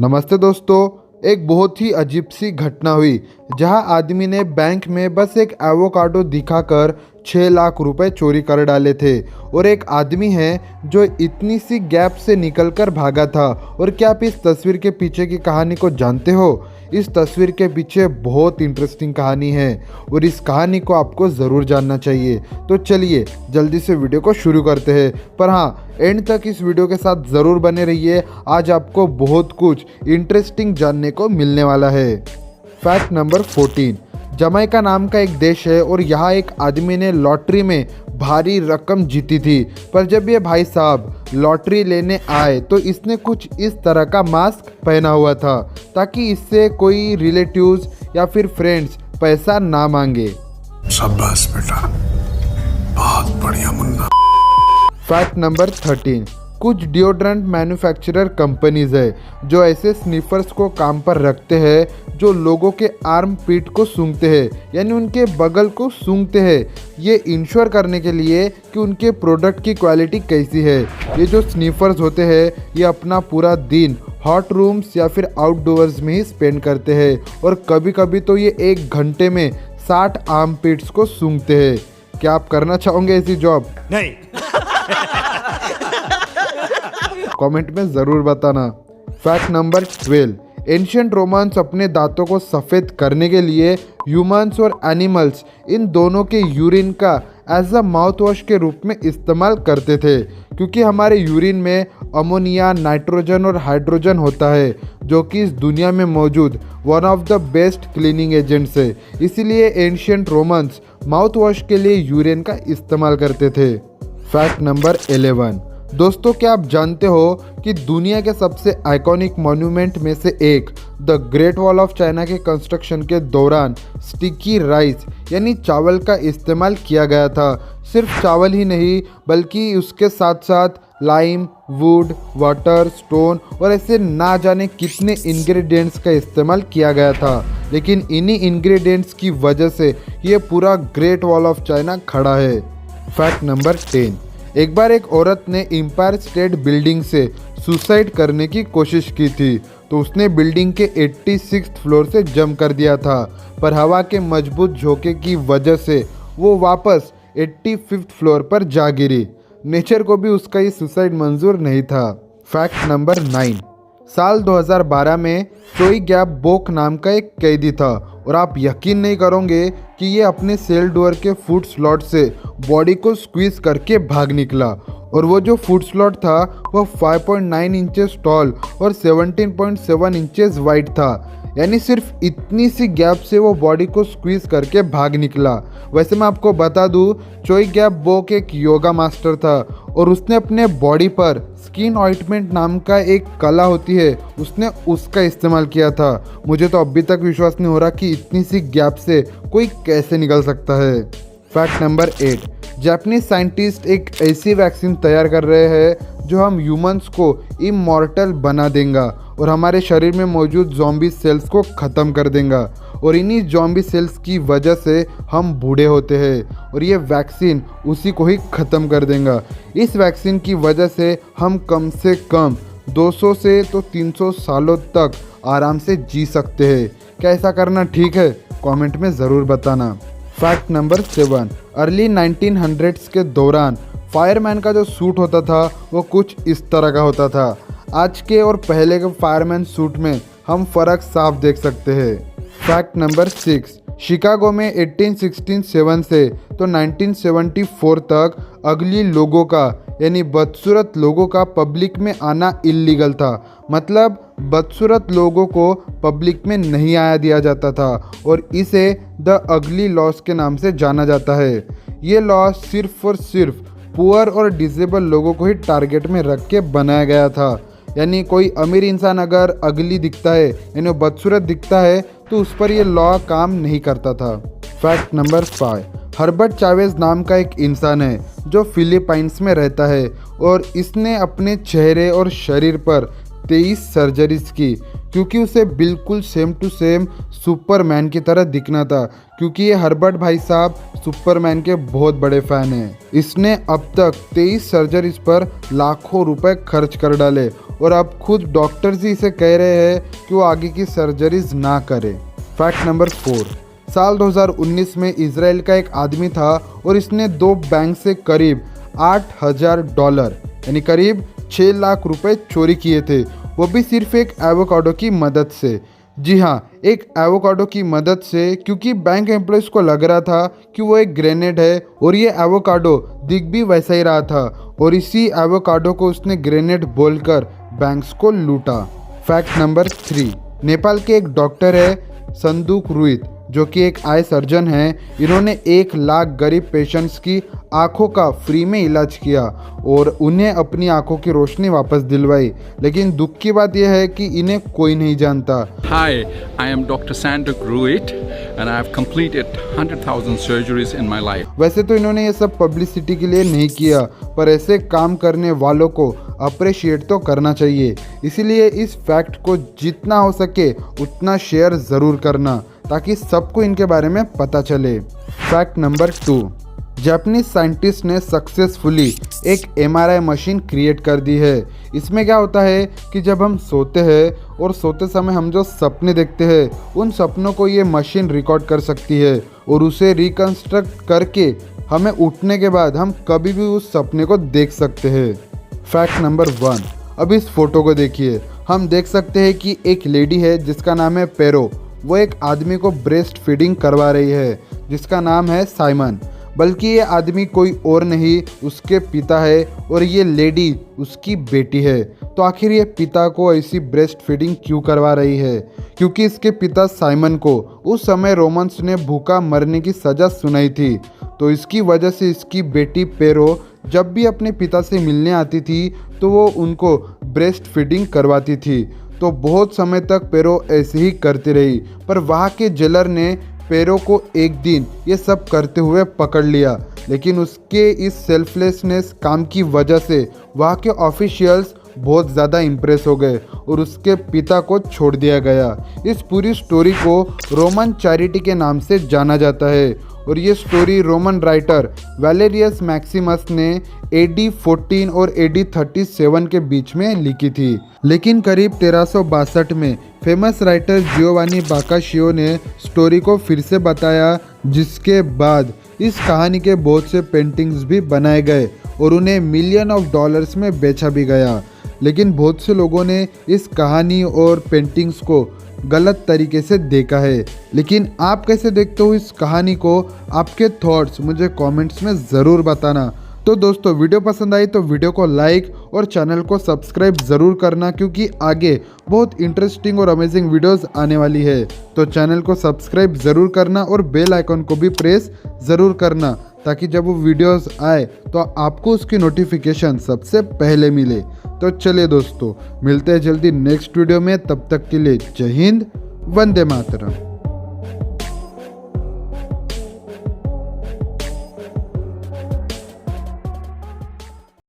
नमस्ते दोस्तों। एक बहुत ही अजीब सी घटना हुई जहां आदमी ने बैंक में बस एक एवोकाडो दिखाकर 6 लाख रुपए चोरी कर डाले थे। और एक आदमी है जो इतनी सी गैप से निकलकर भागा था। और क्या आप इस तस्वीर के पीछे की कहानी को जानते हो? इस तस्वीर के पीछे बहुत इंटरेस्टिंग कहानी है और इस कहानी को आपको ज़रूर जानना चाहिए। तो चलिए जल्दी से वीडियो को शुरू करते हैं। पर हाँ, एंड तक इस वीडियो के साथ ज़रूर बने रहिए। आज आपको बहुत कुछ इंटरेस्टिंग जानने को मिलने वाला है। Fact number 14। जमैका नाम का एक देश है और यहाँ एक आदमी ने लॉटरी में भारी रकम जीती थी। पर जब ये भाई साहब लॉटरी लेने आए तो इसने कुछ इस तरह का मास्क पहना हुआ था ताकि इससे कोई रिलेटिव्स या फिर फ्रेंड्स पैसा ना मांगे। शाबाश बेटा, बहुत बढ़िया मुन्ना। Fact number 13। कुछ डिओड्रेंट मैन्युफैक्चरर कंपनीज है जो ऐसे स्निफर्स को काम पर रखते हैं जो लोगों के आर्म पीट को सूंघते हैं, यानी उनके बगल को सूंघते हैं। ये इंश्योर करने के लिए कि उनके प्रोडक्ट की क्वालिटी कैसी है। ये जो स्निफर्स होते हैं ये अपना पूरा दिन हॉट रूम्स या फिर आउटडोर्स में ही स्पेंड करते हैं और कभी कभी तो ये 1 घंटे में 60 आर्म पीट्स को सूंघते हैं। क्या आप करना चाहोगे ऐसी जॉब? नहीं। कमेंट में ज़रूर बताना। Fact number 12। एंशिएंट रोमन्स अपने दांतों को सफ़ेद करने के लिए ह्यूमंस और एनिमल्स इन दोनों के यूरिन का एज अ माउथ वॉश के रूप में इस्तेमाल करते थे, क्योंकि हमारे यूरिन में अमोनिया, नाइट्रोजन और हाइड्रोजन होता है जो कि इस दुनिया में मौजूद one of the best cleaning agents है। इसीलिए एंशिएंट रोमन्स माउथ वॉश के लिए यूरिन का इस्तेमाल करते थे। Fact number 11। दोस्तों, क्या आप जानते हो कि दुनिया के सबसे आइकॉनिक मॉन्यूमेंट में से एक the great wall of China के कंस्ट्रक्शन के दौरान स्टिकी राइस यानी चावल का इस्तेमाल किया गया था। सिर्फ चावल ही नहीं बल्कि उसके साथ साथ लाइम, वुड, वाटर, स्टोन और ऐसे ना जाने कितने इंग्रेडिएंट्स का इस्तेमाल किया गया था। लेकिन इन्हीं इंग्रेडिएंट्स की वजह से ये पूरा ग्रेट वॉल ऑफ चाइना खड़ा है। Fact number 10। एक बार एक औरत ने एम्पायर स्टेट बिल्डिंग से सुसाइड करने की कोशिश की थी तो उसने बिल्डिंग के 86th फ्लोर से जंप कर दिया था, पर हवा के मजबूत झोंके की वजह से वो वापस 85th फ्लोर पर जा गिरी। नेचर को भी उसका ये सुसाइड मंजूर नहीं था। Fact number 9। साल 2012 में चोई गैप बोक नाम का एक कैदी था और आप यकीन नहीं करोगे कि ये अपने सेल डोर के फूड स्लॉट से बॉडी को स्क्वीज करके भाग निकला। और वो जो फूड स्लॉट था वो 5.9 इंचेस टॉल और 17.7 इंचेस वाइड था, यानी सिर्फ इतनी सी गैप से वो बॉडी को स्क्वीज करके भाग निकला। वैसे मैं आपको बता दूं, चोई गैप बोक एक योगा मास्टर था और उसने अपने बॉडी पर स्किन ऑइंटमेंट नाम का एक कला होती है, उसने उसका इस्तेमाल किया था। मुझे तो अभी तक विश्वास नहीं हो रहा कि इतनी सी गैप से कोई कैसे निकल सकता है। Fact number 8। जापानीज साइंटिस्ट एक ऐसी वैक्सीन तैयार कर रहे हैं जो हम ह्यूमंस को इमॉर्टल बना देगा और हमारे शरीर में मौजूद ज़ॉम्बी सेल्स को ख़त्म कर देगा। और इन्हीं ज़ॉम्बी सेल्स की वजह से हम बूढ़े होते हैं और ये वैक्सीन उसी को ही ख़त्म कर देगा। इस वैक्सीन की वजह से हम कम से कम 200 से तो 300 सालों तक आराम से जी सकते हैं। क्या ऐसा करना ठीक है? कमेंट में ज़रूर बताना। Fact number 7। अर्ली 1900s के दौरान फायरमैन का जो सूट होता था वो कुछ इस तरह का होता था। आज के और पहले के फायरमैन सूट में हम फ़र्क साफ देख सकते हैं। Fact number 6। शिकागो में 1867 से तो 1974 तक अगली लोगों का यानी बदसूरत लोगों का पब्लिक में आना इल्लीगल था। मतलब बदसूरत लोगों को पब्लिक में नहीं आया दिया जाता था और इसे द अगली लॉस के नाम से जाना जाता है। ये लॉ सिर्फ और सिर्फ पुअर और डिसेबल लोगों को ही टारगेट में रख के बनाया गया था। यानी कोई अमीर इंसान अगर अगली दिखता है यानी बदसूरत दिखता है तो उस पर यह लॉ काम नहीं करता था। Fact number 5। हर्बर्ट चावेज नाम का एक इंसान है जो फिलीपाइंस में रहता है और इसने अपने चेहरे और शरीर पर 23 सर्जरीज की, क्योंकि उसे बिल्कुल सेम टू सेम सुपरमैन की तरह दिखना था, क्योंकि ये हर्बर्ट भाई साहब सुपरमैन के बहुत बड़े फ़ैन हैं। इसने अब तक 23 सर्जरीज पर लाखों रुपए खर्च कर डाले और अब खुद डॉक्टर्स ही इसे कह रहे हैं कि वो आगे की सर्जरीज ना करे। फैक्ट नंबर 4, साल 2019 में इजराइल का एक आदमी था और इसने 2 बैंक से करीब $8,000 यानी करीब 6 लाख रुपए चोरी किए थे, वो भी सिर्फ एक एवोकाडो की मदद से। जी हाँ, एक एवोकाडो की मदद से, क्योंकि बैंक एम्प्लॉयज़ को लग रहा था कि वो एक ग्रेनेड है और ये एवोकाडो दिख भी वैसा ही रहा था और इसी एवोकाडो को उसने ग्रेनेड बोलकर बैंक्स को लूटा। फैक्ट नंबर 3, नेपाल के एक डॉक्टर है संदूक रुइत, जो कि एक आई सर्जन है। इन्होंने 1 लाख गरीब पेशेंट्स की आंखों का फ्री में इलाज किया और उन्हें अपनी आंखों की रोशनी वापस दिलवाई। लेकिन दुख की बात यह है कि इन्हें कोई नहीं जानता। Hi, I am Dr. Sanduk Ruit and I have completed 100,000 surgeries in my life. वैसे तो इन्होंने ये सब पब्लिसिटी के लिए नहीं किया, पर ऐसे काम करने वालों को अप्रिशिएट तो करना चाहिए। इसीलिए इस फैक्ट को जितना हो सके उतना शेयर ज़रूर करना, ताकि सबको इनके बारे में पता चले। फैक्ट नंबर 2, जापानीज साइंटिस्ट ने सक्सेसफुली एक MRI मशीन क्रिएट कर दी है। इसमें क्या होता है कि जब हम सोते हैं और सोते समय हम जो सपने देखते हैं, उन सपनों को ये मशीन रिकॉर्ड कर सकती है और उसे रिकंस्ट्रक्ट करके हमें उठने के बाद हम कभी भी उस सपने को देख सकते हैं। फैक्ट नंबर 1, अब इस फोटो को देखिए। हम देख सकते हैं कि एक लेडी है जिसका नाम है पेरो। वो एक आदमी को ब्रेस्ट फीडिंग करवा रही है जिसका नाम है साइमन, बल्कि ये आदमी कोई और नहीं उसके पिता है और ये लेडी उसकी बेटी है। तो आखिर ये पिता को ऐसी ब्रेस्ट फीडिंग क्यों करवा रही है? क्योंकि इसके पिता साइमन को उस समय रोमन्स ने भूखा मरने की सज़ा सुनाई थी, तो इसकी वजह से इसकी बेटी पेरो जब भी अपने पिता से मिलने आती थी तो वो उनको ब्रेस्ट फीडिंग करवाती थी। तो बहुत समय तक पेरो ऐसे ही करती रही, पर वहाँ के जेलर ने पेरो को एक दिन ये सब करते हुए पकड़ लिया। लेकिन उसके इस सेल्फलेसनेस काम की वजह से वहाँ के ऑफिशियल्स बहुत ज़्यादा इम्प्रेस हो गए और उसके पिता को छोड़ दिया गया। इस पूरी स्टोरी को रोमन चैरिटी के नाम से जाना जाता है और ये स्टोरी रोमन राइटर वैलेरियस मैक्सिमस ने AD 14 और AD 37 के बीच में लिखी थी। लेकिन करीब 1362 में फेमस राइटर जियोवानी बाकाशियो ने स्टोरी को फिर से बताया, जिसके बाद इस कहानी के बहुत से पेंटिंग्स भी बनाए गए और उन्हें $मिलियन में बेचा भी गया। लेकिन बहुत से लोगों ने इस कहानी और पेंटिंग्स को गलत तरीके से देखा है। लेकिन आप कैसे देखते हो इस कहानी को? आपके थॉट्स मुझे कमेंट्स में ज़रूर बताना। तो दोस्तों, वीडियो पसंद आई तो वीडियो को लाइक और चैनल को सब्सक्राइब ज़रूर करना, क्योंकि आगे बहुत इंटरेस्टिंग और अमेजिंग वीडियोस आने वाली है। तो चैनल को सब्सक्राइब ज़रूर करना और बेल आइकन को भी प्रेस ज़रूर करना, ताकि जब वो वीडियोस आए तो आपको उसकी नोटिफिकेशन सबसे पहले मिले। तो चलिए दोस्तों, मिलते हैं जल्दी नेक्स्ट वीडियो में। तब तक के लिए जय हिंद, वंदे मातरम।